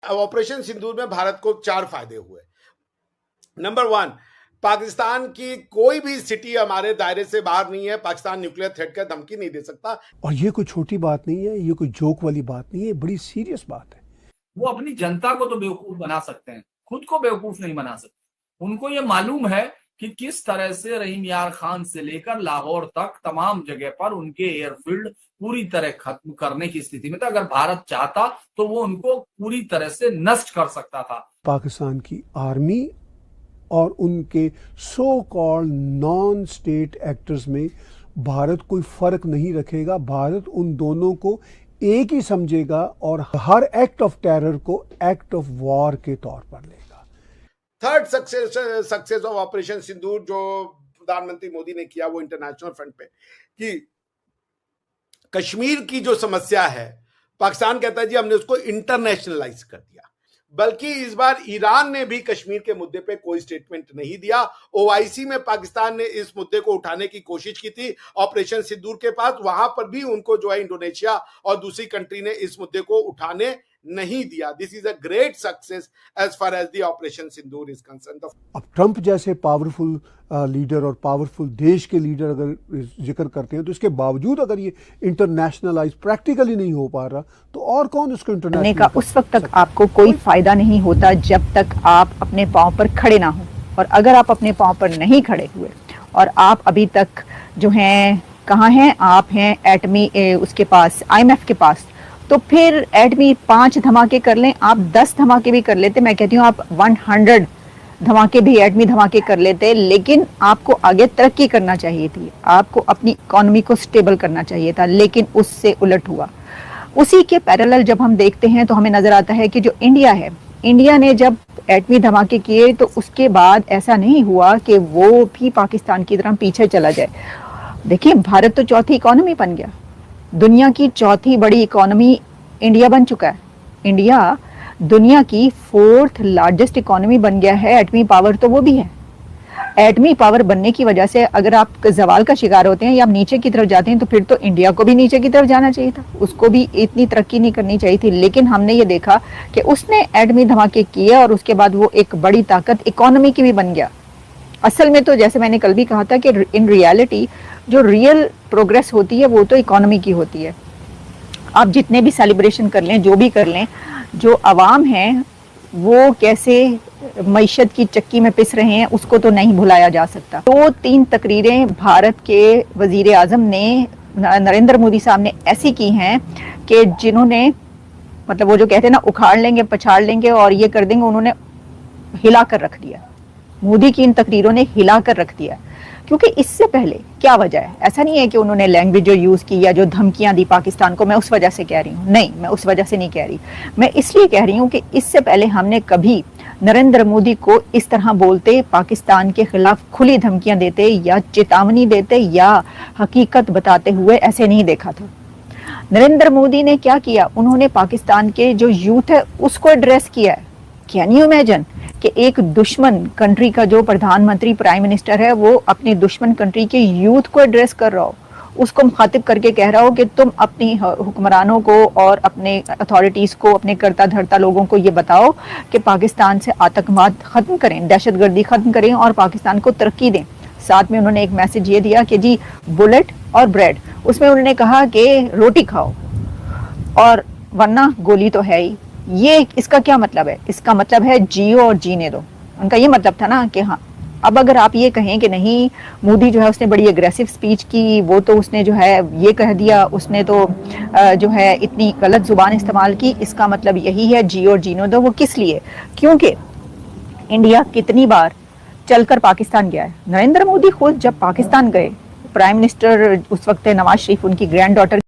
Operation सिंदूर में भारत को 4 फायदे हुए। नंबर 1, पाकिस्तान की कोई भी सिटी हमारे दायरे से बाहर नहीं है, पाकिस्तान न्यूक्लियर थ्रेट का धमकी नहीं दे सकता। और ये कोई छोटी बात नहीं है, ये कोई जोक वाली बात नहीं है, बड़ी सीरियस बात है। वो अपनी जनता को तो बेवकूफ बना सकते हैं, खुद को बेवकूफ नहीं बना सकते। उनको ये मालूम है कि किस तरह से रहीम यार खान से लेकर लाहौर तक तमाम जगह पर उनके एयरफील्ड पूरी तरह खत्म करने की स्थिति में था। अगर भारत चाहता तो वो उनको पूरी तरह से नष्ट कर सकता था। पाकिस्तान की आर्मी और उनके so called non state actors में भारत कोई फर्क नहीं रखेगा। भारत उन दोनों को एक ही समझेगा और हर एक्ट ऑफ टेरर को एक्ट ऑफ वॉर के तौर पर लेगा। थर्ड सक्सेस ऑफ ऑपरेशन सिंदूर जो प्रधानमंत्री मोदी ने किया वो इंटरनेशनल फ्रंट पे, कि कश्मीर की जो समस्या है, पाकिस्तान कहता है जी हमने उसको इंटरनेशनलाइज कर दिया, बल्कि इस बार ईरान ने भी कश्मीर के मुद्दे पे कोई स्टेटमेंट नहीं दिया। ओआईसी में पाकिस्तान ने इस मुद्दे को उठाने की कोशिश की थी ऑपरेशन सिंदूर के पास, वहां पर भी उनको जो है इंडोनेशिया और दूसरी कंट्री ने इस मुद्दे को उठाने नहीं दिया। This is a great success as far as the operation Sindoor is concerned. अब ट्रंप जैसे पावरफुल लीडर और पावरफुल देश के लीडर अगर जिक्र करते हैं, तो इसके बावजूद अगर ये इंटरनेशनलाइज प्रैक्टिकली नहीं हो पा रहा, तो और कौन इसको इंटरनेशनल का उस वक्त तक आपको कोई फायदा नहीं होता जब तक आप अपने पांव पर खड़े ना हो। और अगर आप अपने पांव पर नहीं खड़े हुए और आप अभी तक जो हैं कहाँ हैं, आप हैं एटमी उसके पास, IMF के पास, तो फिर एटमी 5 धमाके कर लें, आप 10 धमाके भी कर लेते, मैं कहती हूँ आप 100 धमाके भी एटमी धमाके कर लेते, लेकिन आपको आगे तरक्की करना चाहिए थी, आपको अपनी इकोनॉमी को स्टेबल करना चाहिए था, लेकिन उससे उलट हुआ। उसी के पैरेलल जब हम देखते हैं तो हमें नजर आता है कि जो इंडिया है, इंडिया ने जब एटमी धमाके किए तो उसके बाद ऐसा नहीं हुआ कि वो भी पाकिस्तान की तरह पीछे चला जाए। देखिए, भारत तो चौथी इकोनॉमी बन गया, दुनिया की चौथी बड़ी इकोनॉमी इंडिया बन चुका है। इंडिया दुनिया की 4th लार्जेस्ट इकोनॉमी बन गया है, एटमी पावर तो वो भी है। एटमी पावर बनने की वजह से अगर आप जवाल का शिकार होते हैं या आप नीचे की तरफ जाते हैं, तो फिर तो इंडिया को भी नीचे की तरफ जाना चाहिए था, उसको भी इतनी तरक्की नहीं करनी चाहिए थी। लेकिन हमने ये देखा कि उसने एटमी धमाके किए और उसके बाद वो एक बड़ी ताकत इकोनॉमी की भी बन गया। असल में तो जैसे मैंने कल भी कहा था कि इन रियलिटी जो रियल प्रोग्रेस होती है वो तो इकोनॉमी की होती है। आप जितने भी सेलिब्रेशन कर लें, जो भी कर लें, जो अवाम हैं वो कैसे मईशत की चक्की में पिस रहे हैं उसको तो नहीं भुलाया जा सकता। 2-3 तकरीरें भारत के वजीर आजम ने, नरेंद्र मोदी साहब ने ऐसी की हैं कि जिन्होंने, मतलब वो जो कहते हैं ना उखाड़ लेंगे पछाड़ लेंगे और ये कर देंगे, उन्होंने हिला कर रख दिया। मोदी की इन तकरीरों ने हिला कर रख दिया। क्योंकि इससे पहले क्या वजह है, ऐसा नहीं है कि उन्होंने लैंग्वेज जो यूज की या जो धमकियां दी पाकिस्तान को, मैं उस वजह से कह रही हूँ, नहीं, मैं उस वजह से नहीं कह रही। मैं इसलिए कह रही हूँ कि इससे पहले हमने कभी नरेंद्र मोदी को इस तरह बोलते, पाकिस्तान के खिलाफ खुली धमकियां देते या चेतावनी देते या हकीकत बताते हुए ऐसे नहीं देखा था। नरेंद्र मोदी ने क्या किया, उन्होंने पाकिस्तान के जो यूथ है उसको एड्रेस किया है। कैन यू इमेजिन कि एक दुश्मन कंट्री का जो प्रधानमंत्री प्राइम मिनिस्टर है वो अपनी दुश्मन कंट्री के यूथ को एड्रेस कर रहा हो, उसको मुखातिब करके कह रहा हो कि तुम अपनी हुक्मरानों को और अपने अथॉरिटीज को, अपने करता धरता लोगों को ये बताओ कि पाकिस्तान से आतंकवाद खत्म करें, दहशतगर्दी खत्म करें और पाकिस्तान को तरक्की दें। साथ में उन्होंने एक मैसेज ये दिया कि जी बुलेट और ब्रेड, उसमें उन्होंने कहा कि रोटी खाओ और वरना गोली तो है ही। ये इसका क्या मतलब है, इसका मतलब है जियो और जीने दो। उनका ये मतलब था ना कि हाँ, अब अगर आप ये कहें कि नहीं मोदी जो है उसने बड़ी एग्रेसिव स्पीच की, वो तो उसने जो है ये कह दिया, उसने तो जो है इतनी गलत जुबान इस्तेमाल की, इसका मतलब यही है जियो और जीने दो। वो किस लिए, क्योंकि इंडिया कितनी बार चलकर पाकिस्तान गया है। नरेंद्र मोदी खुद जब पाकिस्तान गए, प्राइम मिनिस्टर उस वक्त नवाज शरीफ, उनकी ग्रैंड डॉटर